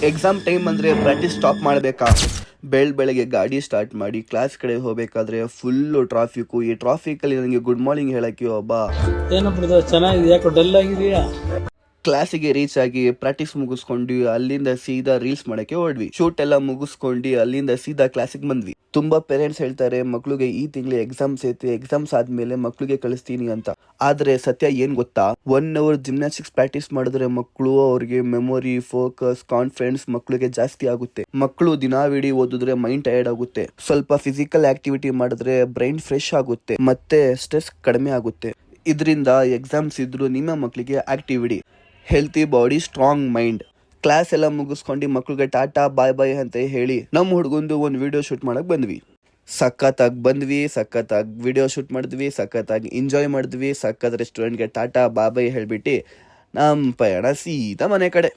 Exam time ಅಂದರೆ practice stop ಮಾಡಬೇಕಾ? ಬೆಳಗ್ಗೆ ಗಾಡಿ ಸ್ಟಾರ್ಟ್ ಮಾಡಿ ಕ್ಲಾಸ್ ಕಡೆ ಹೋಗಬೇಕಾದ್ರೆ ಫುಲ್ಲು ಟ್ರಾಫಿಕ್ಕು. ಈ ಟ್ರಾಫಿಕಲ್ಲಿ ನನಗೆ ಗುಡ್ ಮಾರ್ನಿಂಗ್ ಹೇಳೋಕ್ಕೆ ಒಬ್ಬ ಏನಪ್ಪ ಚೆನ್ನಾಗಿದೆ, ಯಾಕೋ ಡಲ್ ಆಗಿದೆಯಾ? ಕ್ಲಾಸಿಗೆ ರೀಚ್ ಆಗಿ ಪ್ರಾಕ್ಟೀಸ್ ಮುಗಿಸ್ಕೊಂಡು ಅಲ್ಲಿಂದ ಸೀದಾ ರೀಲ್ಸ್ ಮಾಡಕ್ಕೆ ಹೊರಡ್ವಿ. ಶೂಟ್ ಎಲ್ಲ ಮುಗಿಸ್ಕೊಂಡು ಅಲ್ಲಿಂದ ಸೀದಾ ಕ್ಲಾಸಿಗೆ ಬಂದ್ವಿ. ತುಂಬಾ ಪೇರೆಂಟ್ಸ್ ಹೇಳ್ತಾರೆ ಮಕ್ಳಿಗೆ ಈ ತಿಂಗಳು ಎಕ್ಸಾಮ್ಸ್ ಐತೆ, ಎಕ್ಸಾಮ್ಸ್ ಆದ್ಮೇಲೆ ಮಕ್ಳಿಗೆ ಕಳಿಸ್ತೀನಿ ಅಂತ. ಆದ್ರೆ ಸತ್ಯ ಏನ್ ಗೊತ್ತಾ, 1 hour ಜಿಮ್ನಾಸ್ಟಿಕ್ಸ್ ಪ್ರಾಕ್ಟೀಸ್ ಮಾಡಿದ್ರೆ ಮಕ್ಕಳು ಅವ್ರಿಗೆ ಮೆಮೊರಿ, ಫೋಕಸ್, ಕಾನ್ಫಿಡೆನ್ಸ್ ಮಕ್ಳಿಗೆ ಜಾಸ್ತಿ ಆಗುತ್ತೆ. ಮಕ್ಕಳು ದಿನಾವಿಡೀ ಓದಿದ್ರೆ ಮೈಂಡ್ ಟಯರ್ಡ್ ಆಗುತ್ತೆ. ಸ್ವಲ್ಪ ಫಿಸಿಕಲ್ ಆಕ್ಟಿವಿಟಿ ಮಾಡಿದ್ರೆ ಬ್ರೈನ್ ಫ್ರೆಶ್ ಆಗುತ್ತೆ ಮತ್ತೆ ಸ್ಟ್ರೆಸ್ ಕಡಿಮೆ ಆಗುತ್ತೆ. ಇದರಿಂದ ಎಕ್ಸಾಮ್ಸ್ ಇದ್ರು ನಿಮ್ಮ ಮಕ್ಕಳಿಗೆ activity, healthy body, strong mind. Class ಎಲ್ಲ ಮುಗಿಸ್ಕೊಂಡು ಮಕ್ಳಿಗೆ ಟಾಟಾ ಬಾಯ್ ಬಾಯ್ ಅಂತ ಹೇಳಿ ನಮ್ಮ ಹುಡುಗಂದು ಒಂದು ವಿಡಿಯೋ ಶೂಟ್ ಮಾಡಕ್ ಬಂದ್ವಿ. ಸಖತ್ತಾಗಿ ಬಂದ್ವಿ, ಸಖತ್ತಾಗಿ ವಿಡಿಯೋ ಶೂಟ್ ಮಾಡಿದ್ವಿ, ಸಖತ್ತಾಗಿ ಎಂಜಾಯ್ ಮಾಡಿದ್ವಿ, ಸಖತ್ ರೆಸ್ಟೋರೆಂಟ್ಗೆ ಟಾಟಾ ಬಾಯ್ ಬಾಯ್ ಹೇಳ್ಬಿಟ್ಟು ನಮ್ಮ ಪಯಣ ಸೀದಾ ಮನೆ ಕಡೆ.